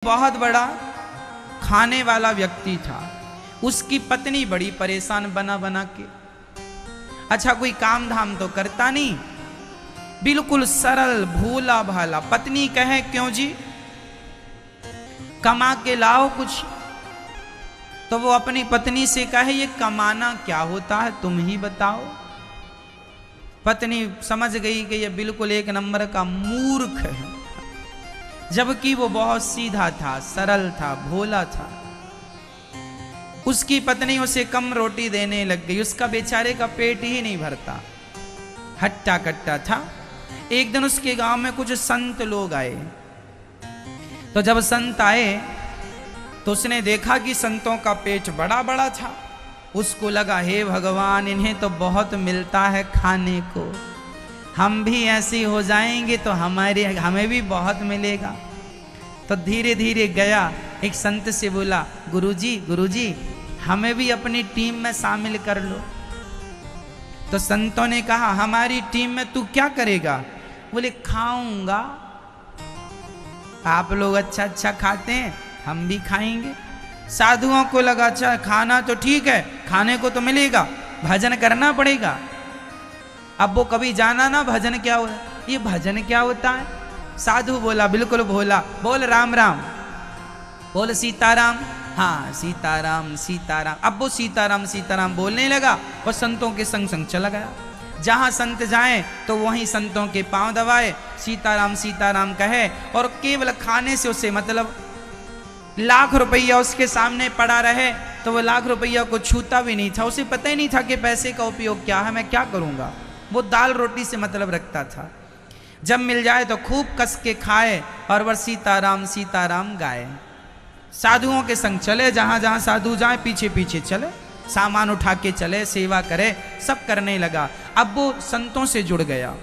बहुत बड़ा खाने वाला व्यक्ति था। उसकी पत्नी बड़ी परेशान बना बना के। अच्छा, कोई काम धाम तो करता नहीं, बिल्कुल सरल भोला भाला। पत्नी कहे क्यों जी, कमा के लाओ कुछ। तो वो अपनी पत्नी से कहे ये कमाना क्या होता है, तुम ही बताओ। पत्नी समझ गई कि ये बिल्कुल एक नंबर का मूर्ख है, जबकि वो बहुत सीधा था, सरल था, भोला था। उसकी पत्नी उसे कम रोटी देने लग गई। उसका बेचारे का पेट ही नहीं भरता, हट्टा कट्टा था। एक दिन उसके गांव में कुछ संत लोग आए। तो जब संत आए तो उसने देखा कि संतों का पेट बड़ा बड़ा था। उसको लगा हे भगवान, इन्हें तो बहुत मिलता है खाने को, हम भी ऐसे हो जाएंगे तो हमें भी बहुत मिलेगा। तो धीरे धीरे गया, एक संत से बोला, गुरुजी हमें भी अपनी टीम में शामिल कर लो। तो संतों ने कहा हमारी टीम में तू क्या करेगा? बोले खाऊंगा। आप लोग अच्छा अच्छा खाते हैं, हम भी खाएंगे। साधुओं को लगा अच्छा खाना तो ठीक है, खाने को तो मिलेगा, भजन करना पड़ेगा। अब वो कभी जाना ना भजन क्या होता है, ये भजन क्या होता है। साधु बोला बिल्कुल भोला, बोल राम राम, बोल सीताराम, हाँ सीताराम सीताराम। अब वो सीताराम सीताराम बोलने लगा और संतों के संग संग चला गया। जहां संत जाएं तो वहीं संतों के पांव दबाए, सीताराम सीताराम कहे, और केवल खाने से उसे मतलब लाख रुपया उसके सामने पड़ा रहे तो वो लाख रुपया को छूता भी नहीं था। उसे पता ही नहीं था कि पैसे का उपयोग क्या है, मैं क्या करूंगा। वो दाल रोटी से मतलब रखता था। जब मिल जाए तो खूब कस के खाए और वह सीताराम सीताराम गाए। साधुओं के संग चले, जहां जहां साधु जाए पीछे पीछे चले, सामान उठा के चले, सेवा करे, सब करने लगा। अब वो संतों से जुड़ गया।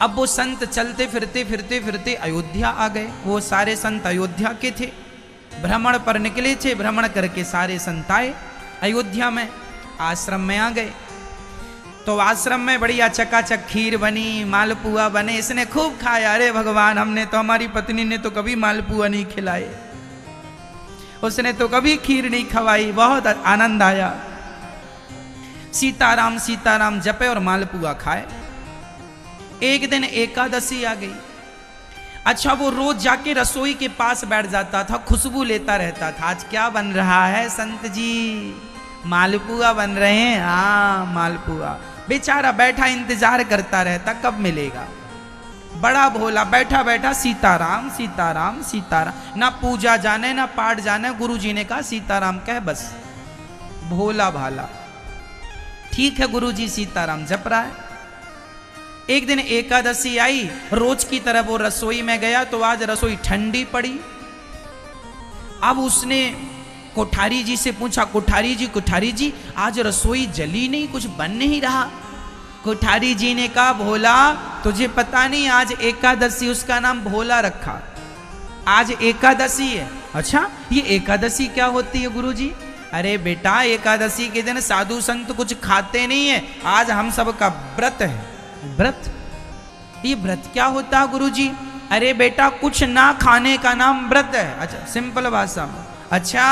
अब वो संत चलते फिरते फिरते फिरते अयोध्या आ गए। वो सारे संत अयोध्या के थे, भ्रमण पर निकले थे। भ्रमण करके सारे संत आए अयोध्या में, आश्रम में आ गए। तो आश्रम में बढ़िया चकाचक खीर बनी, मालपुआ बने। इसने खूब खाया। अरे भगवान, हमने तो, हमारी पत्नी ने तो कभी मालपुआ नहीं खिलाए, उसने तो कभी खीर नहीं खवाई। बहुत आनंद आया। सीताराम सीताराम जपे और मालपुआ खाए। एक दिन एकादशी आ गई। अच्छा, वो रोज जाके रसोई के पास बैठ जाता था, खुशबू लेता रहता था। आज क्या बन रहा है संत जी? मालपुआ बन रहे हैं। हाँ मालपुआ। बेचारा बैठा इंतजार करता रहता कब मिलेगा। बड़ा भोला बैठा बैठा सीताराम सीताराम सीताराम। ना पूजा जाने ना पाठ जाने। गुरुजी ने कहा सीताराम कह बस। भोला भाला, ठीक है गुरुजी सीताराम जप रहा है। एक दिन एकादशी आई, रोज की तरह वो रसोई में गया तो आज रसोई ठंडी पड़ी। अब उसने कोठारी जी से पूछा, कोठारी जी आज रसोई जली नहीं, कुछ बन नहीं रहा। कोठारी जी ने कहा भोला तुझे पता नहीं, आज एकादशी, उसका नाम भोला रखा, आज एकादशी है। अच्छा, ये एकादशी क्या होती है गुरुजी? अरे बेटा, एकादशी के दिन साधु संत कुछ खाते नहीं है, आज हम सबका व्रत है। व्रत? ये व्रत क्या होता है गुरुजी? अरे बेटा, कुछ ना खाने का नाम व्रत है। अच्छा, सिंपल भाषा में। अच्छा,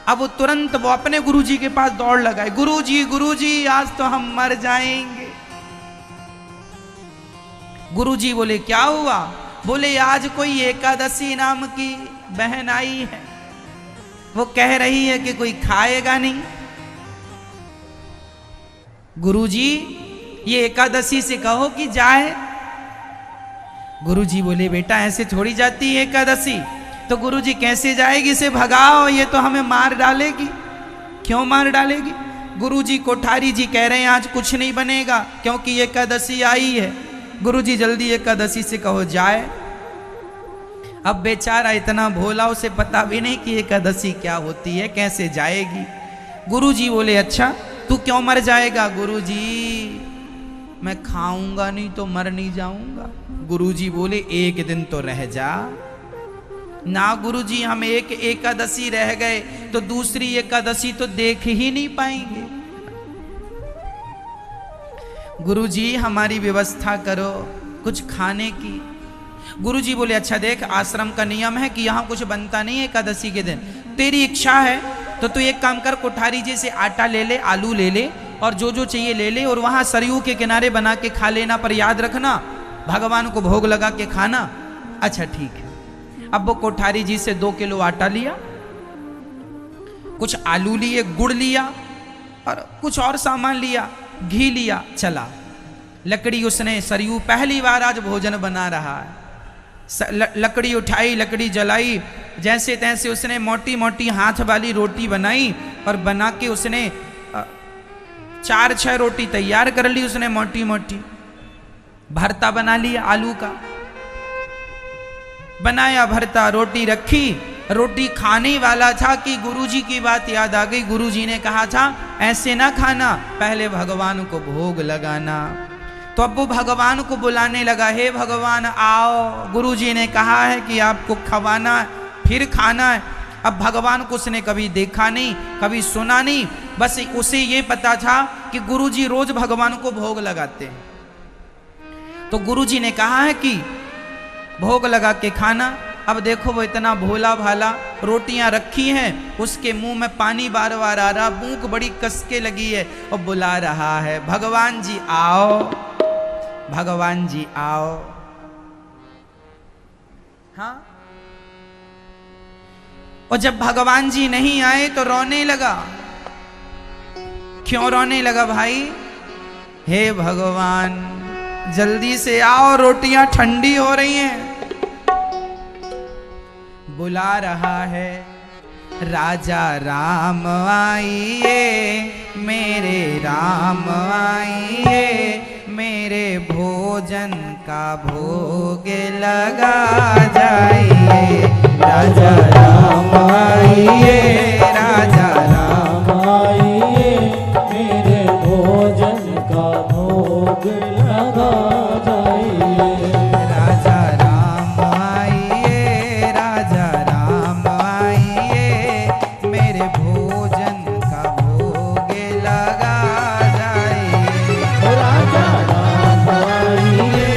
अब वो तुरंत वो अपने गुरुजी के पास दौड़ लगाए, गुरुजी आज तो हम मर जाएंगे। गुरुजी बोले क्या हुआ? बोले आज कोई एकादशी नाम की बहन आई है, वो कह रही है कि कोई खाएगा नहीं। गुरुजी ये एकादशी से कहो कि जाए। गुरुजी बोले बेटा ऐसे थोड़ी जाती है एकादशी। तो गुरुजी कैसे जाएगी? इसे भगाओ, ये तो हमें मार डालेगी। क्यों मार डालेगी? गुरुजी कोठारी जी कह रहे हैं आज कुछ नहीं बनेगा क्योंकि एकादशी आई है। गुरुजी जल्दी एकादशी से कहो जाए। अब बेचारा इतना भोला, उसे पता भी नहीं कि एकादशी क्या होती है, कैसे जाएगी। गुरुजी बोले अच्छा तू क्यों मर जाएगा? गुरुजी मैं खाऊंगा नहीं तो मर नहीं जाऊंगा। गुरुजी बोले एक दिन तो रह जा। ना गुरुजी, हम एक एकादशी रह गए तो दूसरी एकादशी तो देख ही नहीं पाएंगे। गुरुजी हमारी व्यवस्था करो कुछ खाने की। गुरुजी बोले अच्छा देख, आश्रम का नियम है कि यहाँ कुछ बनता नहीं है एकादशी के दिन, तेरी इच्छा है तो तू एक काम कर, कोठारी जी से आटा ले ले, आलू ले ले और जो जो चाहिए ले ले और वहां सरयू के किनारे बना के खा लेना, पर याद रखना भगवान को भोग लगा के खाना। अच्छा ठीक है। अब वो कोठारी जी से 2 किलो आटा लिया, कुछ आलू लिए, गुड़ लिया और कुछ और सामान लिया, घी लिया, चला। लकड़ी उसने, सरयू पहली बार आज भोजन बना रहा है, लकड़ी उठाई, लकड़ी जलाई, जैसे तैसे उसने मोटी मोटी हाथ वाली रोटी बनाई और बना के उसने 4-6 रोटी तैयार कर ली उसने मोटी मोटी। भरता बना लिया आलू का, बनाया भरता, रोटी रखी। रोटी खाने वाला था कि गुरुजी की बात याद आ गई। गुरुजी ने कहा था ऐसे ना खाना, पहले भगवान को भोग लगाना। तो अब वो भगवान को बुलाने लगा, हे भगवान आओ, गुरुजी ने कहा है कि आपको खवाना है, फिर खाना है। अब भगवान को उसने कभी देखा नहीं, कभी सुना नहीं, बस उसे ये पता था कि गुरुजी रोज भगवान को भोग लगाते हैं। तो गुरुजी ने कहा है कि भोग लगा के खाना। अब देखो वो इतना भोला भाला, रोटियां रखी हैं, उसके मुंह में पानी बार बार आ रहा, भूख बड़ी कसके लगी है और बुला रहा है, भगवान जी आओ, भगवान जी आओ। हाँ, और जब भगवान जी नहीं आए तो रोने लगा। क्यों रोने लगा भाई? हे भगवान जल्दी से आओ, रोटियां ठंडी हो रही हैं। बुला रहा है, राजा राम आइए, मेरे राम आइए, मेरे भोजन का भोग लगा जाइए। राजा राम आइए, राजा राम आइए, मेरे भोजन का भोग लगा जाइए। राजा राम आइए, राजा राम आइए, मेरे भोजन का भोग लगा जाइए। राजा राम आइए,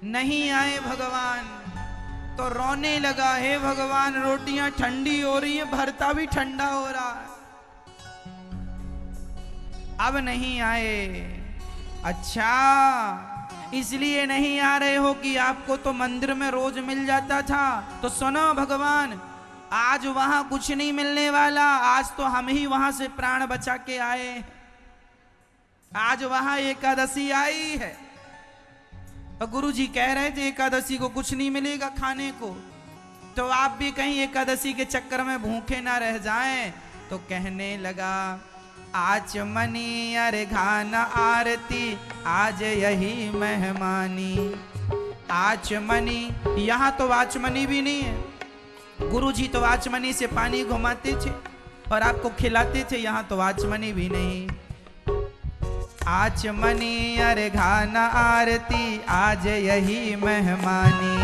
नहीं आए भगवान तो रोने लगा, हे भगवान रोटियां ठंडी हो रही है, भरता भी ठंडा हो रहा है, अब नहीं आए। अच्छा इसलिए नहीं आ रहे हो कि आपको तो मंदिर में रोज मिल जाता था। तो सुनो भगवान, आज वहां कुछ नहीं मिलने वाला, आज तो हम ही वहां से प्राण बचा के आए। आज वहां एकादशी आई है और गुरुजी कह रहे थे एकादशी को कुछ नहीं मिलेगा खाने को, तो आप भी कहीं एकादशी के चक्कर में भूखे ना रह जाएं। तो कहने लगा, आचमनी अर्घान आरती, आज यही मेहमानी। आचमनी, यहाँ तो आचमनी भी नहीं है। गुरुजी तो आचमनी से पानी घुमाते थे और आपको खिलाते थे, यहाँ तो आचमनी भी नहीं। आचमनी अर्घान आरती, आज यही मेहमानी।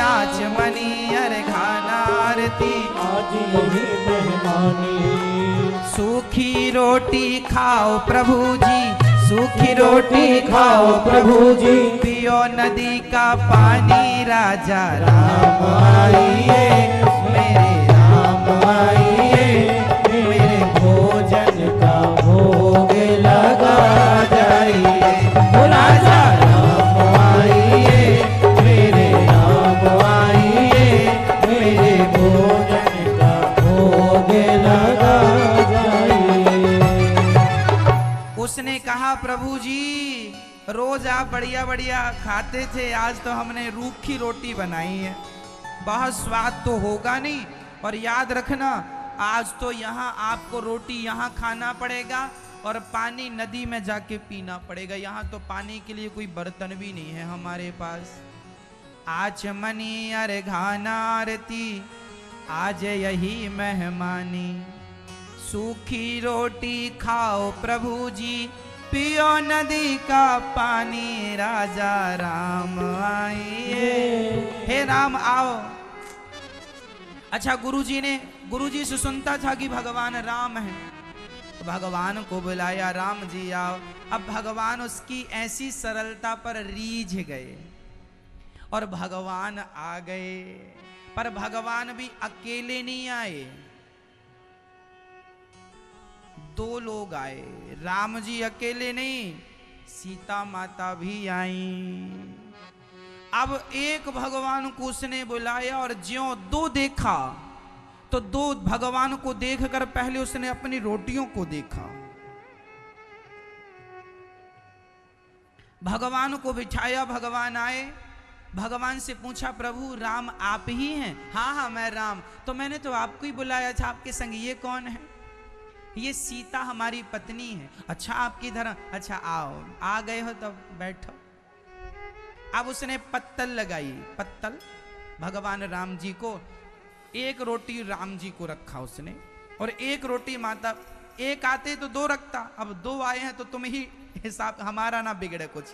आचमनी अर्घान आरती, आज यही मेहमानी। सूखी रोटी खाओ प्रभु जी, सूखी रोटी खाओ प्रभु जी, पियो नदी का पानी। राजा राम आइए, मेरे राम आइए, मेरे भोजन का भोग लगा जाइए। राजा राम आइए, मेरे राम आइए, मेरे भोजन का भोग लगा जाइए। उसने कहा, प्रभु जी रोज आप बढ़िया बढ़िया खाते थे, आज तो हमने रूखी रोटी बनाई है, बहुत स्वाद तो होगा नहीं। और याद रखना, आज तो यहाँ आपको रोटी यहाँ खाना पड़ेगा और पानी नदी में जाके पीना पड़ेगा, यहाँ तो पानी के लिए कोई बर्तन भी नहीं है हमारे पास। आचमनी अर्घान आरती, आज यही मेहमानी। सूखी रोटी खाओ प्रभु जी, पियो नदी का पानी। राजा राम आइए, हे राम आओ। अच्छा गुरुजी ने गुरुजी से सुनता था कि भगवान राम है, तो भगवान को बुलाया, राम जी आओ। अब भगवान उसकी ऐसी सरलता पर रीझ गए और भगवान आ गए। पर भगवान भी अकेले नहीं आए, दो लोग आए। राम जी अकेले नहीं, सीता माता भी आई। अब एक भगवान को उसने बुलाया और ज्यों दो देखा तो दो भगवान को देखकर पहले उसने अपनी रोटियों को देखा। भगवान को बिठाया, भगवान आए, भगवान से पूछा, प्रभु राम आप ही हैं? हाँ हाँ मैं राम। तो मैंने तो आपको ही बुलाया था, आपके संग ये कौन है? ये सीता हमारी पत्नी है। अच्छा आपकी धर्म, अच्छा आओ, आ गए हो तो बैठो। अब उसने पत्तल लगाई, पत्तल भगवान राम जी को, एक रोटी राम जी को रखा उसने और एक रोटी माता। एक आते तो दो रखता, अब दो आए हैं तो तुम ही हिसाब, हमारा ना बिगड़े कुछ।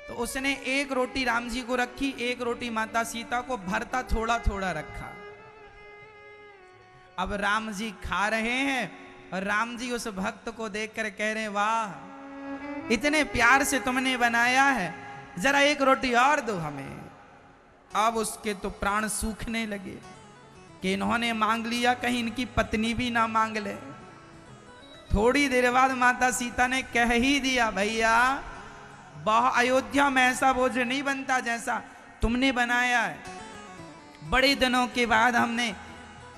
तो उसने एक रोटी राम जी को रखी, एक रोटी माता सीता को, भरता थोड़ा थोड़ा रखा। अब राम जी खा रहे हैं और राम जी उस भक्त को देखकर कह रहे, वाह इतने प्यार से तुमने बनाया है, जरा एक रोटी और दो हमें। अब उसके तो प्राण सूखने लगे कि इन्होंने मांग लिया, कहीं इनकी पत्नी भी ना मांग ले। थोड़ी देर बाद माता सीता ने कह ही दिया, भैया अयोध्या में ऐसा भोजन नहीं बनता जैसा तुमने बनाया है। बड़े दिनों के बाद हमने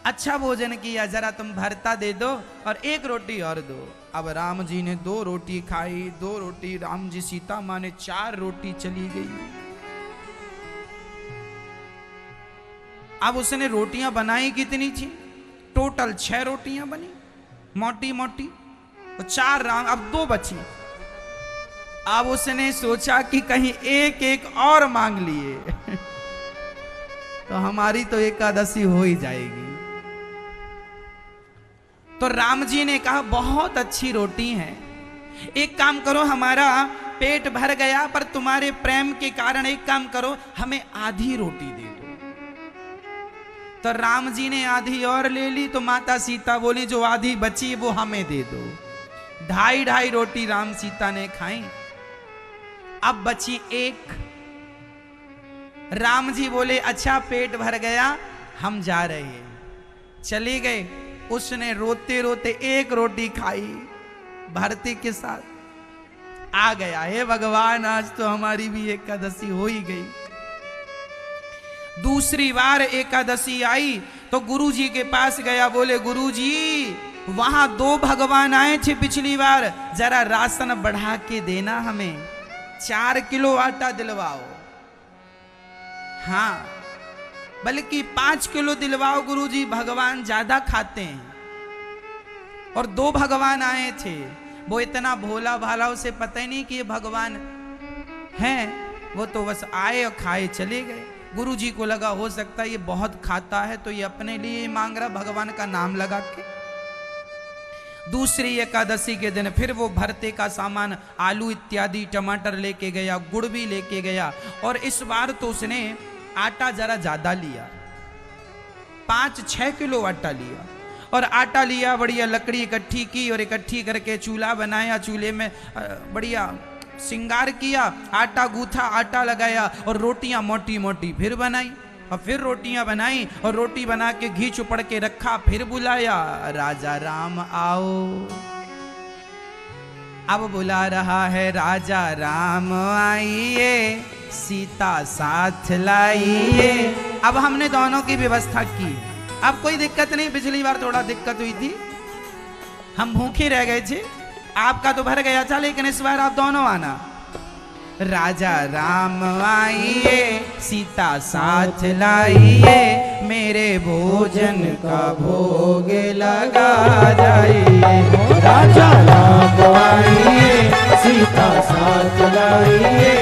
अच्छा भोजन किया, जरा तुम भरता दे दो और एक रोटी और दो। अब राम जी ने दो रोटी खाई, दो रोटी राम जी, सीता माँ ने चार रोटी चली गई। अब उसने रोटियां बनाई कितनी थी? टोटल 6 रोटियां बनी, मोटी मोटी, और 4 राम, अब 2 बची। अब उसने सोचा कि कहीं एक एक और मांग लिए तो हमारी तो एकादशी हो ही जाएगी। तो राम जी ने कहा, बहुत अच्छी रोटी है, एक काम करो, हमारा पेट भर गया, पर तुम्हारे प्रेम के कारण एक काम करो, हमें आधी रोटी दे दो। तो राम जी ने आधी और ले ली, तो माता सीता बोली, जो आधी बची वो हमें दे दो। 2.5 रोटी राम सीता ने खाई। अब बची 1। राम जी बोले, अच्छा पेट भर गया, हम जा रहे हैं। चले गए। उसने रोते रोते 1 रोटी खाई भरते के साथ। आ गया, हे भगवान आज तो हमारी भी एकादशी हो ही गई। दूसरी बार एकादशी आई तो गुरुजी के पास गया, बोले गुरुजी वहां 2 भगवान आए थे पिछली बार, जरा राशन बढ़ा के देना, हमें 4 किलो आटा दिलवाओ। हाँ बल्कि 5 किलो दिलवाओ गुरुजी, भगवान ज्यादा खाते हैं। और 2 भगवान आए थे, वो इतना भोला भाला, उसे पता ही नहीं कि ये भगवान हैं, वो तो बस आए और खाए चले गए। गुरुजी को लगा हो सकता है ये बहुत खाता है तो ये अपने लिए मांग रहा, भगवान का नाम लगा के। दूसरी एकादशी के दिन फिर वो भरते का सामान, आलू इत्यादि, टमाटर लेके गया, गुड़ भी लेके गया, और इस बार तो उसने आटा जरा ज्यादा लिया, 5-6 किलो आटा लिया। और आटा लिया, बढ़िया लकड़ी इकट्ठी की और इकट्ठी करके चूल्हा बनाया, चूल्हे में बढ़िया श्रृंगार किया, आटा गूथा, आटा लगाया और रोटियां मोटी मोटी फिर बनाई। और फिर रोटियां बनाई और रोटी बना के घी चुपड़ के रखा, फिर बुलाया, राजा राम आओ। अब बुला रहा है, राजा राम आइए, सीता साथ लाइए। अब हमने दोनों की व्यवस्था की, अब कोई दिक्कत नहीं। पिछली बार थोड़ा दिक्कत हुई थी, हम भूखे रह गए थे, आपका तो भर गया था, लेकिन इस बार आप दोनों आना। राजा राम आइए, सीता साथ लाइए, मेरे भोजन का भोग लगा जाइए। राजा राम आइए, सीता साथ लाइए,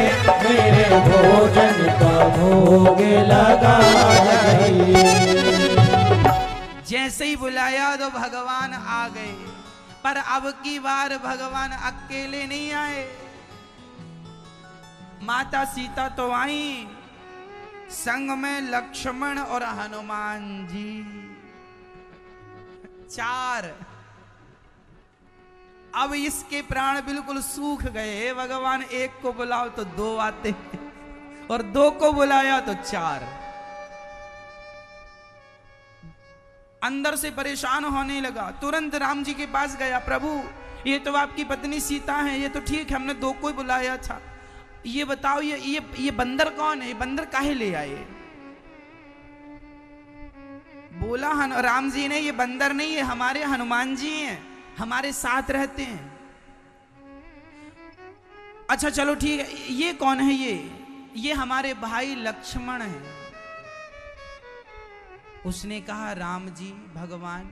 मेरे भोजन का भोग लगा जाइए। जैसे ही बुलाया तो भगवान आ गए, पर अब की बार भगवान अकेले नहीं आए, माता सीता तो आई, संग में लक्ष्मण और हनुमान जी, 4। अब इसके प्राण बिल्कुल सूख गए। भगवान एक को बुलाओ तो 2 आते हैं, और 2 को बुलाया तो 4। अंदर से परेशान होने लगा। तुरंत राम जी के पास गया, प्रभु ये तो आपकी पत्नी सीता है, ये तो ठीक है, हमने 2 को ही बुलाया था, ये बताओ ये बंदर कौन है, ये बंदर काहे ले आए? बोला राम जी ने, ये बंदर नहीं है, हमारे हनुमान जी हैं, हमारे साथ रहते हैं। अच्छा चलो ठीक है, ये कौन है? ये हमारे भाई लक्ष्मण हैं। उसने कहा राम जी भगवान,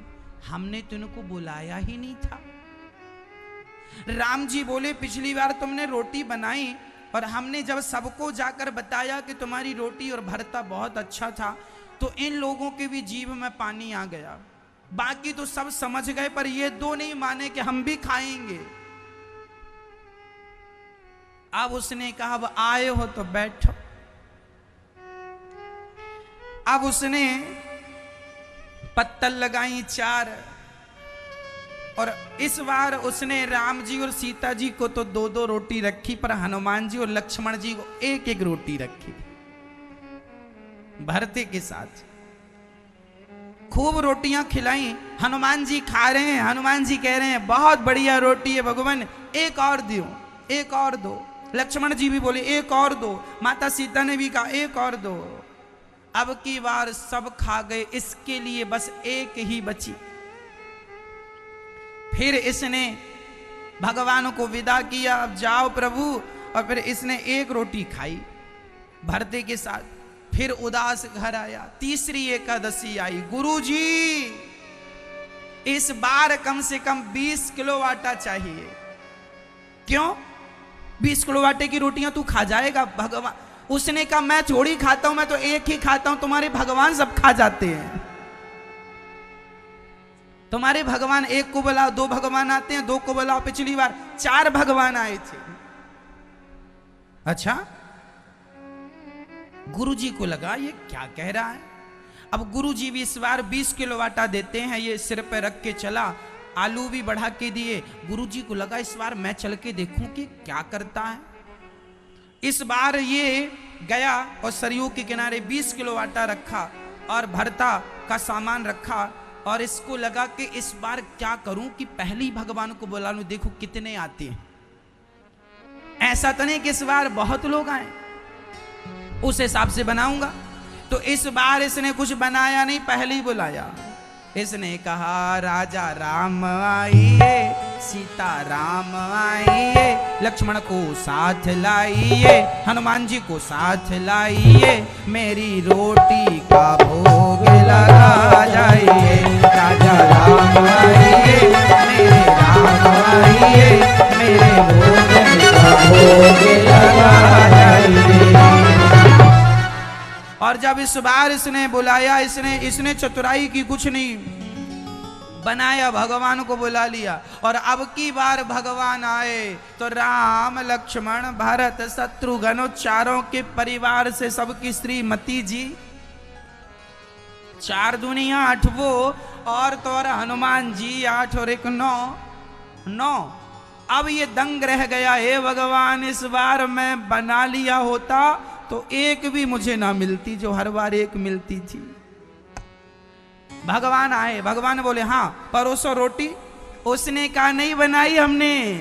हमने तुमको बुलाया ही नहीं था। राम जी बोले पिछली बार तुमने रोटी बनाई और हमने जब सबको जाकर बताया कि तुम्हारी रोटी और भरता बहुत अच्छा था, तो इन लोगों के भी जीभ में पानी आ गया। बाकी तो सब समझ गए, पर ये 2 नहीं माने कि हम भी खाएंगे। अब उसने कहा अब आए हो तो बैठो। अब उसने पत्तल लगाई 4, और इस बार उसने राम जी और सीता जी को तो 2-2 रोटी रखी, पर हनुमान जी और लक्ष्मण जी को 1-1 रोटी रखी भरते के साथ। खूब रोटियां खिलाई। हनुमान जी खा रहे हैं। हनुमान जी कह रहे हैं बहुत बढ़िया रोटी है भगवान, एक और दो, एक और दो। लक्ष्मण जी भी बोले एक और दो। माता सीता ने भी कहा एक और दो। अब की बार सब खा गए, इसके लिए बस 1 ही बची। फिर इसने भगवान को विदा किया, अब जाओ प्रभु। और फिर इसने 1 रोटी खाई भरते के साथ, फिर उदास घर आया। तीसरी एकादशी आई। गुरुजी इस बार कम से कम 20 किलो आटा चाहिए। क्यों? 20 किलो आटे की रोटियां तू खा जाएगा? भगवान उसने कहा मैं थोड़ी खाता हूं, मैं तो 1 ही खाता हूं, तुम्हारे भगवान सब खा जाते हैं। तुम्हारे भगवान 1 को बुलाओ, 2 भगवान आते हैं, 2 को बुलाओ। पिछली बार 4 भगवान आए थे। अच्छा, गुरुजी को लगा ये क्या कह रहा है। अब गुरुजी भी इस बार 20 किलो आटा देते हैं, ये सिर पे रख के चला। आलू भी बढ़ा के दिए। गुरुजी को लगा इस बार मैं चल के देखूं कि क्या करता है। इस बार ये गया और सरयू के किनारे 20 किलो आटा रखा और भरता का सामान रखा, और इसको लगा कि इस बार क्या करूं कि पहली भगवान को बुला लूं, देखो कितने आते हैं। ऐसा तो नहीं कि इस बार बहुत लोग आए, उस हिसाब से बनाऊंगा। तो इस बार इसने कुछ बनाया नहीं, पहले ही बुलाया। इसने कहा राजा राम आइए, सीता राम आइए, लक्ष्मण को साथ लाइए, हनुमान जी को साथ लाइए, मेरी रोटी का भोग लगा जाइए। राजा राम आइए, मेरे राम आइए, मेरे भोजन का भोग लगा जाइए। और जब इस बार इसने बुलाया, इसने चतुराई की कुछ नहीं बनाया, भगवान को बुला लिया। और अब की बार भगवान आए तो राम लक्ष्मण भरत शत्रुघ्न चारों के परिवार से सबकी श्रीमती जी, 4 दुनिया 8 वो, और तो और हनुमान जी 8 और 1 9। अब ये दंग रह गया, हे भगवान इस बार मैं बना लिया होता तो 1 भी मुझे ना मिलती जो हर बार 1 मिलती थी। भगवान आए, भगवान बोले हाँ परोसो रोटी। उसने कहा नहीं बनाई हमने,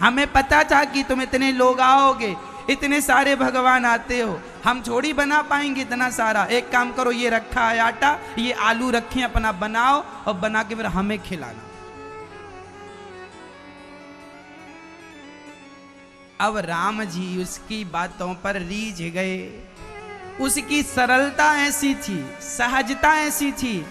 हमें पता था कि तुम इतने लोग आओगे, इतने सारे भगवान आते हो, हम थोड़ी बना पाएंगे इतना सारा। एक काम करो, ये रखा है आटा, ये आलू रखे अपना बनाओ और बना के फिर हमें खिलाना। अब राम जी उसकी बातों पर रीझ गए। उसकी सरलता ऐसी थी, सहजता ऐसी थी।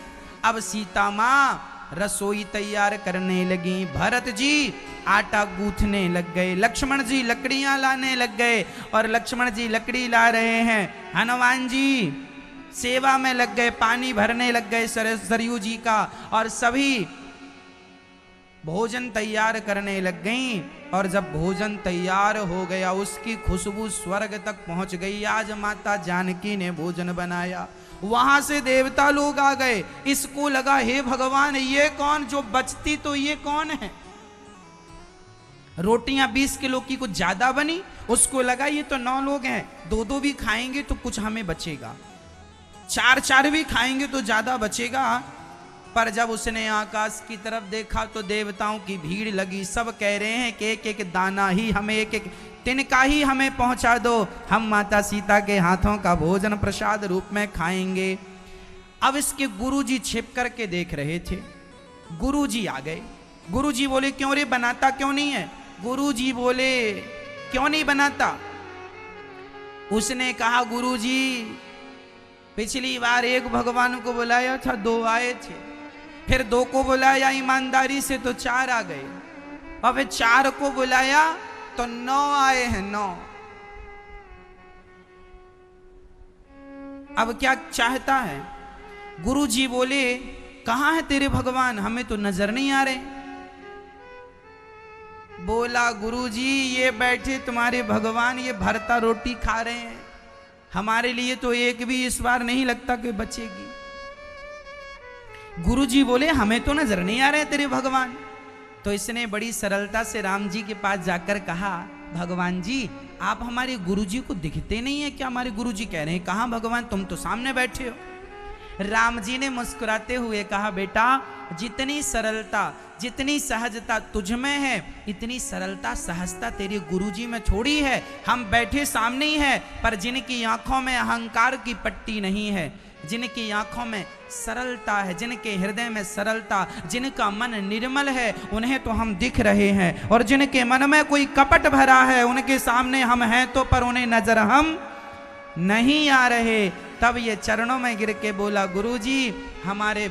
अब सीता माँ रसोई तैयार करने लगी, भरत जी आटा गूंथने लग गए, लक्ष्मण जी लकड़ियां लाने लग गए, और लक्ष्मण जी लकड़ी ला रहे हैं, हनुमान जी सेवा में लग गए, पानी भरने लग गए सरयू जी का, और सभी भोजन तैयार करने लग गई। और जब भोजन तैयार हो गया, उसकी खुशबू स्वर्ग तक पहुंच गई। आज माता जानकी ने भोजन बनाया, वहां से देवता लोग आ गए। इसको लगा हे भगवान, ये कौन, जो बचती तो ये कौन है। रोटियां 20 किलो की कुछ ज्यादा बनी, उसको लगा ये तो 9 लोग हैं, 2-2 भी खाएंगे तो कुछ हमें बचेगा, 4-4 भी खाएंगे तो ज्यादा बचेगा। पर जब उसने आकाश की तरफ देखा तो देवताओं की भीड़ लगी। सब कह रहे हैं कि एक एक दाना ही हमें, एक एक तिनका ही हमें पहुंचा दो, हम माता सीता के हाथों का भोजन प्रसाद रूप में खाएंगे। अब इसके गुरुजी छिप करके देख रहे थे। गुरुजी आ गए। गुरुजी बोले क्यों रे, बनाता क्यों नहीं है। गुरुजी बोले क्यों नहीं बनाता। उसने कहा गुरुजी पिछली बार एक भगवान को बुलाया था, 2 आए थे, फिर 2 को बुलाया ईमानदारी से तो 4 आ गए, और फिर 4 को बुलाया तो 9 आए हैं, 9। अब क्या चाहता है। गुरुजी बोले कहां है तेरे भगवान, हमें तो नजर नहीं आ रहे। बोला गुरुजी ये बैठे तुम्हारे भगवान, ये भरता रोटी खा रहे हैं, हमारे लिए तो एक भी इस बार नहीं लगता कि बचेगी। गुरुजी बोले हमें तो नजर नहीं आ रहे तेरे भगवान। तो इसने बड़ी सरलता से राम जी के पास जाकर कहा भगवान जी आप हमारे गुरुजी को दिखते नहीं है क्या। हमारे गुरुजी कह रहे हैं कहां भगवान, तुम तो सामने बैठे हो। राम जी ने मुस्कुराते हुए कहा बेटा जितनी सरलता जितनी सहजता तुझ में है, इतनी सरलता सहजता तेरे गुरुजी में थोड़ी है। हम बैठे सामने ही है, पर जिनकी आंखों में अहंकार की पट्टी नहीं है, जिनकी आंखों में सरलता है, जिनके हृदय में सरलता, जिनका मन निर्मल है, उन्हें तो हम दिख रहे हैं। और जिनके मन में कोई कपट भरा है, उनके सामने हम हैं तो पर उन्हें नजर हम नहीं आ रहे। तब ये चरणों में गिर के बोला गुरुजी हमारे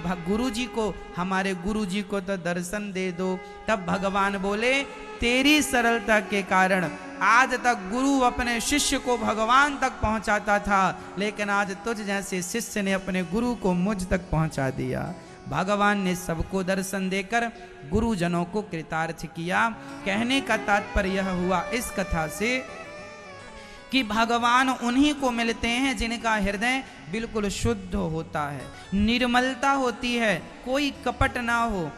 गुरुजी को तो दर्शन दे दो। तब भगवान बोले तेरी सरलता के कारण आज तक गुरु अपने शिष्य को भगवान तक पहुंचाता था, लेकिन आज तुझ जैसे शिष्य ने अपने गुरु को मुझ तक पहुंचा दिया। भगवान ने सबको दर्शन देकर गुरुजनों को कृतार्थ किया। कहने का तात्पर्य यह हुआ इस कथा से कि भगवान उन्हीं को मिलते हैं जिनका हृदय बिल्कुल शुद्ध होता है, निर्मलता होती है, कोई कपट ना हो,